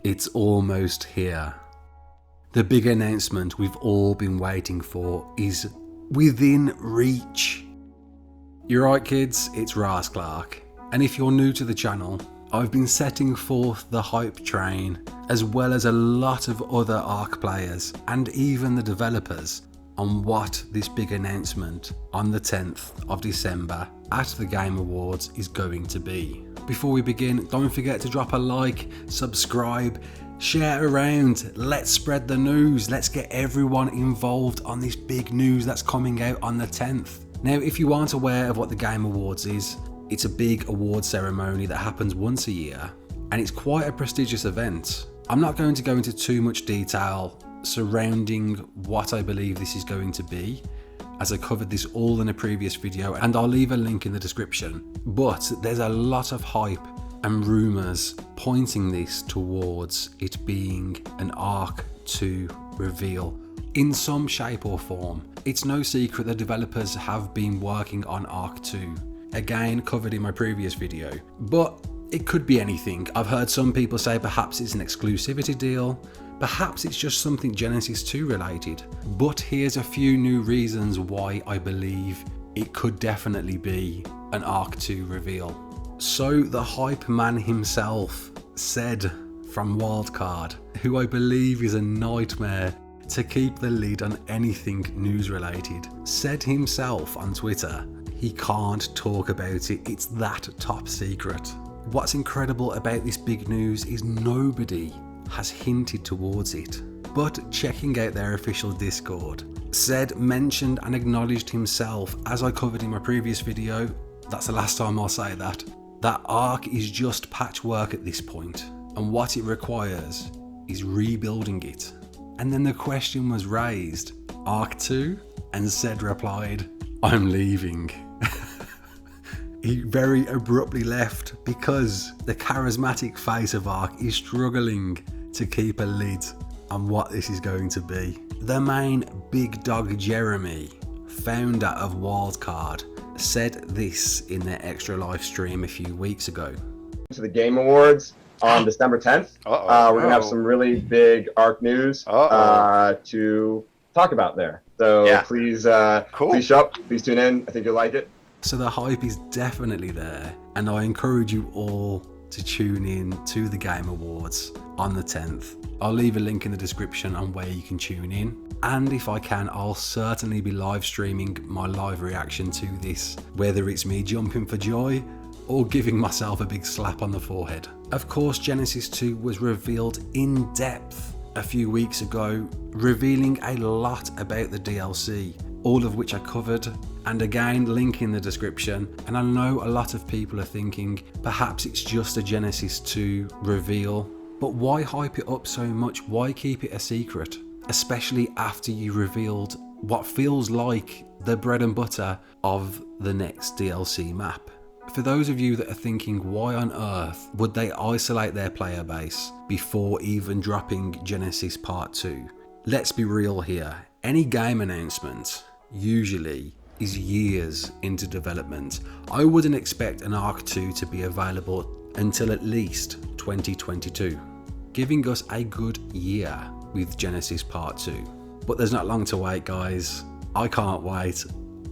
It's almost here. The big announcement we've all been waiting for is within reach. You're right, kids, it's Raasclark. And if you're new to the channel, I've been setting forth the hype train, as well as a lot of other ARK players and even the developers, on what this big announcement on the 10th of December at the Game Awards is going to be. Before we begin, don't forget to drop a like, subscribe, share around, let's spread the news, let's get everyone involved on this big news that's coming out on the 10th. Now, if you aren't aware of what the Game Awards is, it's a big award ceremony that happens once a year, and it's quite a prestigious event. I'm not going to go into too much detail surrounding what I believe this is going to be, as I covered this all in a previous video, and I'll leave a link in the description. But there's a lot of hype and rumours pointing this towards it being an ARK 2 reveal in some shape or form. It's no secret that developers have been working on ARK 2, again covered in my previous video, but it could be anything. I've heard some people say perhaps it's an exclusivity deal, perhaps it's just something Genesis 2 related, but here's a few new reasons why I believe it could definitely be an ARK 2 reveal. So the hype man himself, Said from Wildcard, who I believe is a nightmare to keep the lid on anything news related, said himself on Twitter he can't talk about it, it's that top secret. What's incredible about this big news is nobody has hinted towards it, but checking out their official Discord, Said mentioned and acknowledged himself, as I covered in my previous video, that's the last time I'll say that ARK is just patchwork at this point, and what it requires is rebuilding it. And then the question was raised, ARK 2? And Said replied, I'm leaving. He very abruptly left because the charismatic face of ARK is struggling to keep a lid on what this is going to be. The main big dog Jeremy, founder of Wildcard, said this in their extra live stream a few weeks ago. To the Game Awards on December 10th. We're gonna have some really big ARK news to talk about there. So yeah. Please show up, please tune in. I think you'll like it. So the hype is definitely there, and I encourage you all to tune in to the Game Awards on the 10th. I'll leave a link in the description on where you can tune in, and if I can, I'll certainly be live streaming my live reaction to this, whether it's me jumping for joy or giving myself a big slap on the forehead. Of course, Genesis 2 was revealed in depth a few weeks ago, revealing a lot about the DLC, all of which I covered, and again, link in the description. And I know a lot of people are thinking perhaps it's just a Genesis 2 reveal, but why hype it up so much? Why keep it a secret? Especially after you revealed what feels like the bread and butter of the next DLC map. For those of you that are thinking, why on earth would they isolate their player base before even dropping Genesis Part 2? Let's be real here. Any game announcement usually is years into development. I wouldn't expect an ARK 2 to be available until at least 2022, giving us a good year with Genesis Part 2. But there's not long to wait, guys. I can't wait.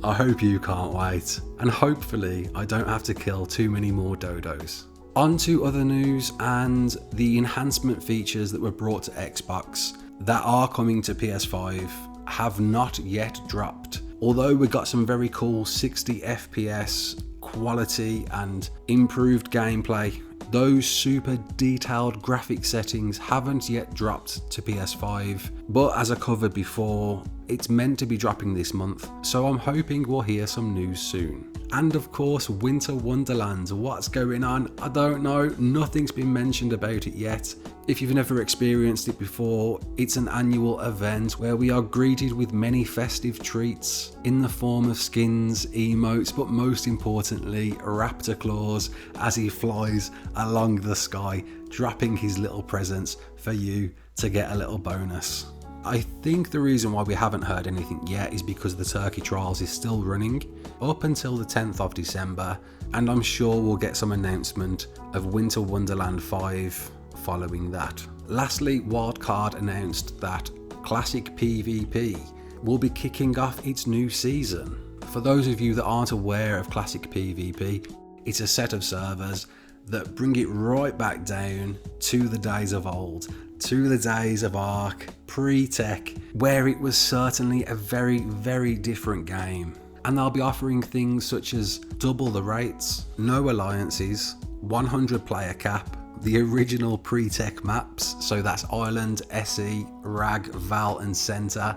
I hope you can't wait, and hopefully I don't have to kill too many more dodos. On to other news and the enhancement features that were brought to Xbox that are coming to PS5 have not yet dropped. Although we got some very cool 60 FPS quality and improved gameplay, those super detailed graphic settings haven't yet dropped to PS5, but as I covered before, it's meant to be dropping this month, so I'm hoping we'll hear some news soon. And of course, Winter Wonderland, what's going on? I don't know, nothing's been mentioned about it yet. If you've never experienced it before, it's an annual event where we are greeted with many festive treats in the form of skins, emotes, but most importantly, raptor claws as he flies along the sky, dropping his little presents for you to get a little bonus. I think the reason why we haven't heard anything yet is because the Turkey Trials is still running up until the 10th of December, and I'm sure we'll get some announcement of Winter Wonderland 5 following that. Lastly, Wildcard announced that Classic PvP will be kicking off its new season. For those of you that aren't aware of Classic PvP, it's a set of servers that bring it right back down to the days of old, to the days of ARK, pre-tech, where it was certainly a very, very different game. And they'll be offering things such as double the rates, no alliances, 100 player cap, the original pre-tech maps, so that's Island, SE, RAG, Val and Center,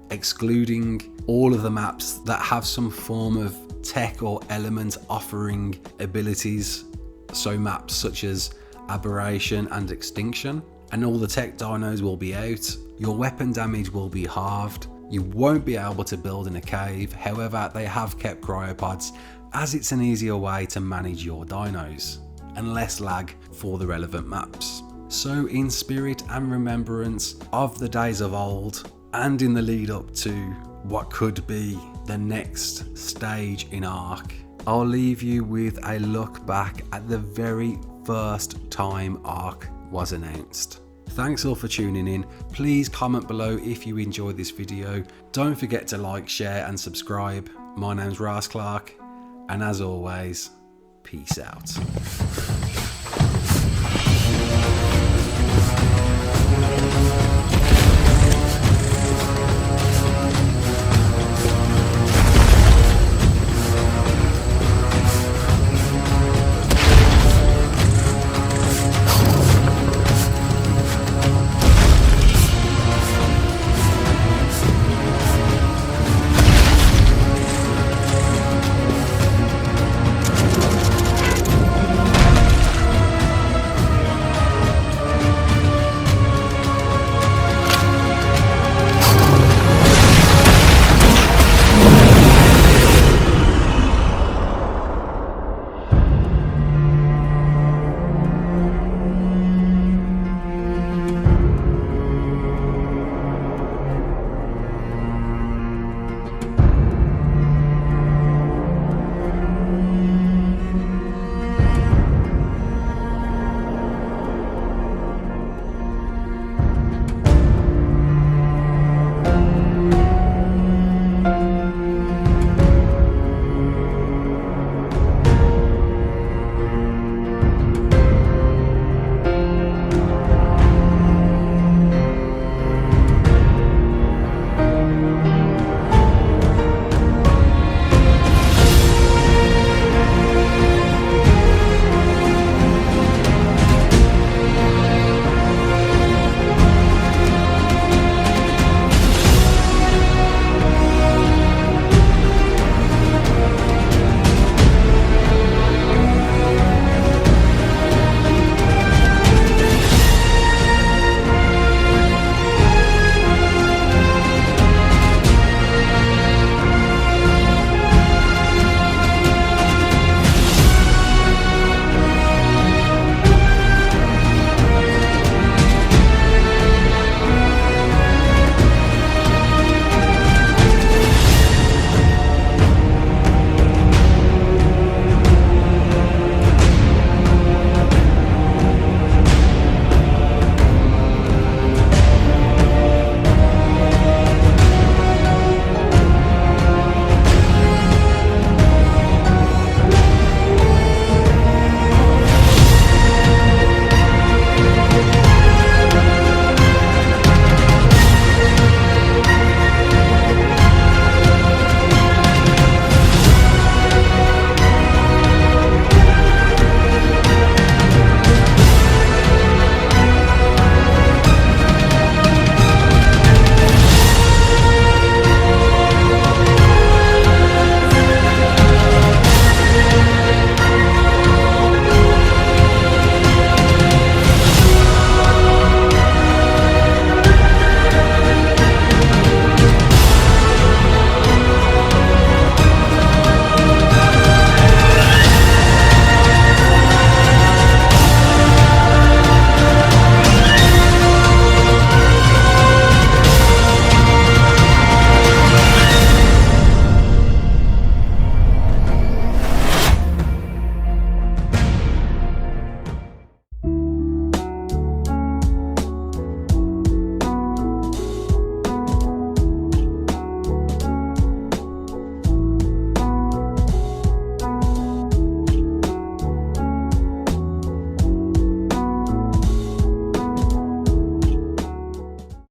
excluding all of the maps that have some form of tech or element offering abilities, so maps such as Aberration and Extinction. And all the tech dinos will be out, your weapon damage will be halved, you won't be able to build in a cave, however they have kept cryopods as it's an easier way to manage your dinos, and less lag for the relevant maps. So in spirit and remembrance of the days of old, and in the lead up to what could be the next stage in ARK, I'll leave you with a look back at the very first time ARK was announced. Thanks all for tuning in. Please comment below if you enjoyed this video. Don't forget to like, share and subscribe. My name's Raasclark, and as always, peace out.